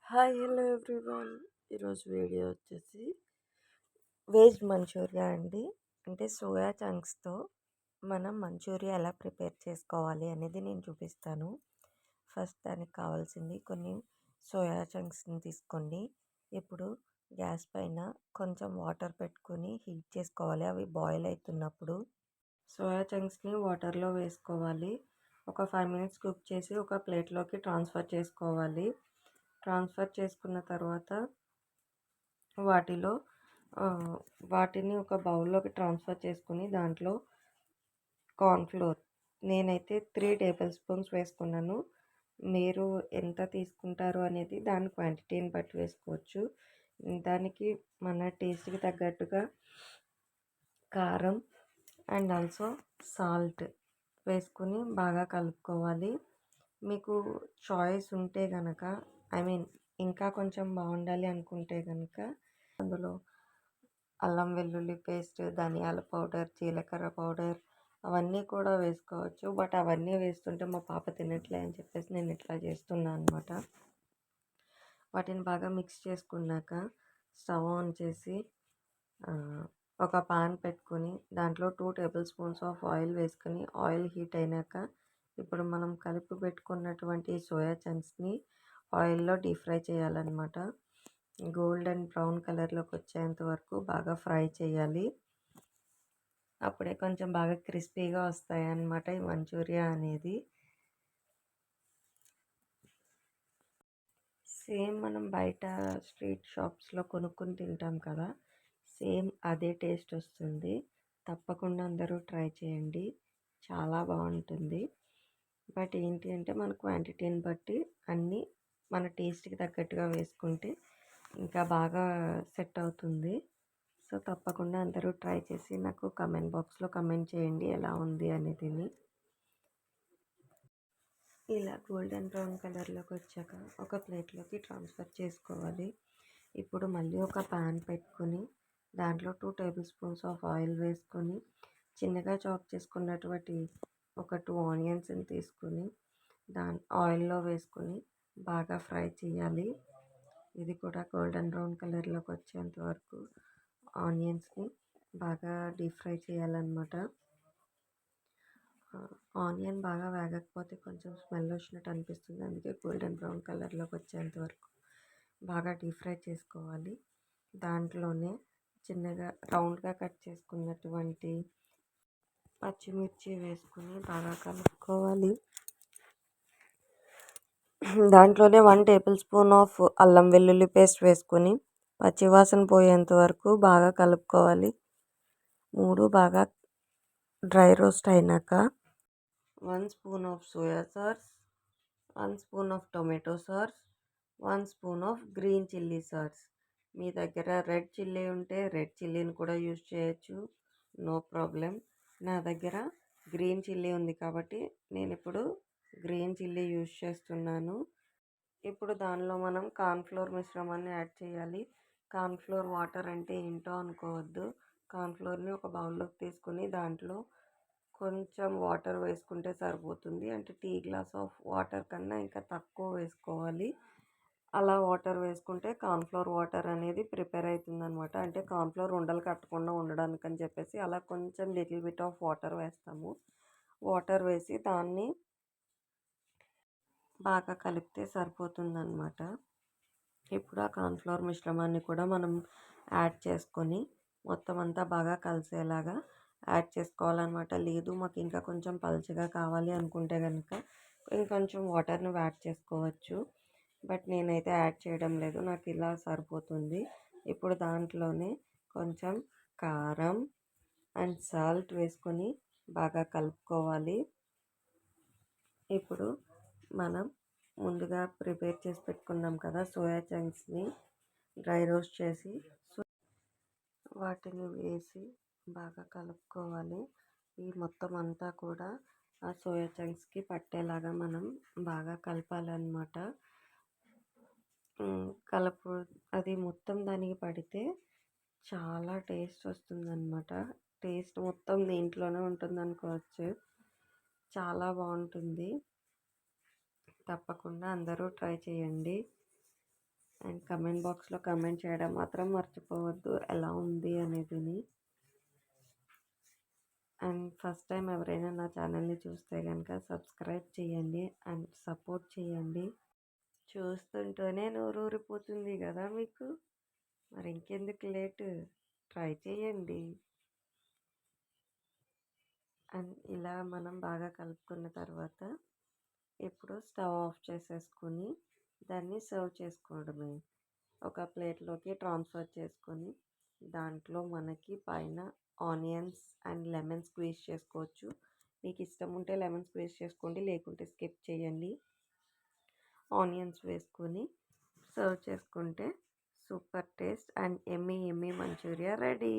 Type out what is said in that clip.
Hi hello everyone. ఈరోజు video వచ్చేసి veg Manchuria అండి. అంటే సోయా చంక్స్తో మనం మంచూరియా ఎలా ప్రిపేర్ చేసుకోవాలి అనేది నేను చూపిస్తాను. ఫస్ట్ దానికి కావాల్సింది కొన్ని సోయా చంక్స్ని తీసుకోండి. ఇప్పుడు గ్యాస్ పైన కొంచెం వాటర్ పెట్టుకొని హీట్ చేసుకోవాలి. అవి బాయిల్ అవుతున్నప్పుడు సోయా చంక్స్ని వాటర్లో వేసుకోవాలి. ఒక 5 మినిట్స్ కుక్ చేసి ఒక ప్లేట్లోకి ట్రాన్స్ఫర్ చేసుకోవాలి. ట్రాన్స్ఫర్ చేసుకున్న తర్వాత వాటిని ఒక బౌల్లోకి ట్రాన్స్ఫర్ చేసుకుని దాంట్లో కార్న్ఫ్లోర్ నేనైతే 3 టేబుల్ స్పూన్స్ వేసుకున్నాను. మీరు ఎంత తీసుకుంటారు అనేది దాని క్వాంటిటీని బట్టి వేసుకోవచ్చు. దానికి మన టేస్ట్కి తగ్గట్టుగా కారం అండ్ ఆల్సో సాల్ట్ వేసుకుని బాగా కలుపుకోవాలి. మీకు చాయిస్ ఉంటే కనుక ఇంకా కొంచెం బాగుండాలి అనుకుంటే కనుక అందులో అల్లం వెల్లుల్లి పేస్ట్, ధనియాల పౌడర్, జీలకర్ర పౌడర్ అవన్నీ కూడా వేసుకోవచ్చు. బట్ అవన్నీ వేస్తుంటే మా పాప తినట్లే అని చెప్పేసి నేను ఇట్లా చేస్తున్నాను అనమాట. వాటిని బాగా మిక్స్ చేసుకున్నాక స్టవ్ ఆన్ చేసి ఒక పాన్ పెట్టుకొని దాంట్లో 2 టేబుల్ స్పూన్స్ ఆఫ్ ఆయిల్ వేసుకొని ఆయిల్ హీట్ అయినాక ఇప్పుడు మనం కలిపి పెట్టుకున్నటువంటి సోయా చంక్స్ని ఆయిల్లో డీప్ ఫ్రై చేయాలన్నమాట. గోల్డ్ అండ్ బ్రౌన్ కలర్లోకి వచ్చేంత వరకు బాగా ఫ్రై చేయాలి. అప్పుడే కొంచెం బాగా క్రిస్పీగా వస్తాయి అన్నమాట ఈ మంచూరియా అనేది. సేమ్ మనం బయట స్ట్రీట్ షాప్స్లో కొనుక్కొని తింటాం కదా, సేమ్ అదే టేస్ట్ వస్తుంది. తప్పకుండా అందరూ ట్రై చేయండి, చాలా బాగుంటుంది. బట్ ఏంటి అంటే మన క్వాంటిటీని బట్టి అన్నీ మన టేస్ట్కి తగ్గట్టుగా వేసుకుంటే ఇంకా బాగా సెట్ అవుతుంది. సో తప్పకుండా అందరూ ట్రై చేసి నాకు కమెంట్ బాక్స్లో కమెంట్ చేయండి ఎలా ఉంది అనేది. ఇలా గోల్డెన్ బ్రౌన్ కలర్లోకి వచ్చాక ఒక ప్లేట్లోకి ట్రాన్స్ఫర్ చేసుకోవాలి. ఇప్పుడు మళ్ళీ ఒక పాన్ పెట్టుకొని దాంట్లో 2 టేబుల్ స్పూన్స్ ఆఫ్ ఆయిల్ వేసుకొని చిన్నగా చాప్ చేసుకున్నటువంటి ఒక 2 ఆనియన్స్ని తీసుకొని ఆయిల్లో వేసుకొని బాగా ఫ్రై చేయాలి. ఇది కూడా గోల్డెన్ బ్రౌన్ కలర్లోకి వచ్చేంత వరకు ఆనియన్స్ని బాగా డీప్ ఫ్రై చేయాలన్నమాట. ఆనియన్ బాగా వేగకపోతే కొంచెం స్మెల్ వచ్చినట్టు అనిపిస్తుంది. అందుకే గోల్డెన్ బ్రౌన్ కలర్లోకి వచ్చేంత వరకు బాగా డీప్ ఫ్రై చేసుకోవాలి. దాంట్లోనే చిన్నగా రౌండ్గా కట్ చేసుకున్నటువంటి పచ్చిమిర్చి వేసుకుని బాగా కలుపుకోవాలి. దాంట్లోనే 1 టేబుల్ స్పూన్ ఆఫ్ అల్లం వెల్లుల్లి పేస్ట్ వేసుకొని పచ్చివాసన పోయేంత వరకు బాగా కలుపుకోవాలి. 3 బాగా డ్రై రోస్ట్ అయినాక 1 spoon of soya sauce, 1 spoon of tomato sauce, 1 spoon of green chilli sauce. మీ దగ్గర రెడ్ చిల్లీ ఉంటే రెడ్ చిల్లీని కూడా యూజ్ చేయొచ్చు, నో ప్రాబ్లం. నా దగ్గర గ్రీన్ చిల్లీ ఉంది కాబట్టి నేను ఇప్పుడు గ్రీన్ చిల్లీ యూజ్ చేస్తున్నాను. ఇప్పుడు దానిలో మనం కార్న్ఫ్లోర్ మిశ్రమాన్ని యాడ్ చేయాలి. కార్న్ఫ్లోర్ వాటర్ అంటే ఏంటో అనుకోవద్దు. కార్న్ఫ్లోర్ని ఒక బౌల్లోకి తీసుకుని దాంట్లో కొంచెం వాటర్ వేసుకుంటే సరిపోతుంది. అంటే టీ గ్లాస్ ఆఫ్ వాటర్ కన్నా ఇంకా తక్కువ వేసుకోవాలి. అలా వాటర్ వేసుకుంటే కార్న్ఫ్లోర్ వాటర్ అనేది ప్రిపేర్ అవుతుంది అనమాట. అంటే కార్న్ఫ్లోర్ ఉండలు కట్టకుండా ఉండడానికి అని చెప్పేసి అలా కొంచెం లిటిల్ బిట్ ఆఫ్ వాటర్ వేస్తాము. వాటర్ వేసి దాన్ని బాగా కలిపితే సరిపోతుందన్నమాట. ఇప్పుడు ఆ కార్న్ఫ్లోర్ మిశ్రమాన్ని కూడా మనం యాడ్ చేసుకొని మొత్తం అంతా బాగా కలిసేలాగా యాడ్ చేసుకోవాలన్నమాట. లేదు మాకు ఇంకా కొంచెం పలుచగా కావాలి అనుకుంటే కనుక ఇంకొంచెం వాటర్ని యాడ్ చేసుకోవచ్చు. బట్ నేనైతే యాడ్ చేయడం లేదు, నాకు ఇలా సరిపోతుంది. ఇప్పుడు దాంట్లోనే కొంచెం కారం అండ్ సాల్ట్ వేసుకొని బాగా కలుపుకోవాలి. ఇప్పుడు మనం ముందుగా ప్రిపేర్ చేసి పెట్టుకున్నాం కదా సోయా చంక్స్ని డ్రై రోస్ట్ చేసి వాటిని వేసి బాగా కలుపుకోవాలి. ఈ మొత్తం అంతా కూడా ఆ సోయా చంక్స్కి పట్టేలాగా మనం బాగా కలపాలన్నమాట. అది మొత్తం దానికి పడితే చాలా టేస్ట్ వస్తుందన్నమాట. టేస్ట్ మొత్తం దీంట్లోనే ఉంటుంది అనుకోవచ్చు, చాలా బాగుంటుంది. తప్పకుండా అందరూ ట్రై చేయండి. అండ్ కమెంట్ బాక్స్లో కమెంట్ చేయడం మాత్రం మర్చిపోవద్దు ఎలా ఉంది అనేదిని. అండ్ ఫస్ట్ టైం ఎవరైనా నా ఛానల్ని చూస్తే కనుక సబ్స్క్రైబ్ చేయండి అండ్ సపోర్ట్ చేయండి. చూస్తుంటేనే నోరూరిపోతుంది కదా మీకు. మరి ఇంకెందుకు లేటు, ట్రై చేయండి. అండ్ ఇలా మనం బాగా కలుపుకున్న తర్వాత ఇప్పుడు స్టవ్ ఆఫ్ చేసేసుకొని దాన్ని సర్వ్ చేసుకోవడమే. ఒక ప్లేట్లోకి ట్రాన్స్ఫర్ చేసుకొని దాంట్లో మనకి పైన ఆనియన్స్ అండ్ లెమన్ స్క్వీజ్ చేసుకోవచ్చు. మీకు ఇష్టం ఉంటే లెమన్ స్క్వీజ్ చేసుకోండి, లేకుంటే స్కిప్ చేయండి. ఆనియన్స్ వేసుకొని సర్వ్ చేసుకుంటే సూపర్ టేస్ట్ అండ్ ఎమ్మీ ఎమ్మీ మంచూరియా రెడీ.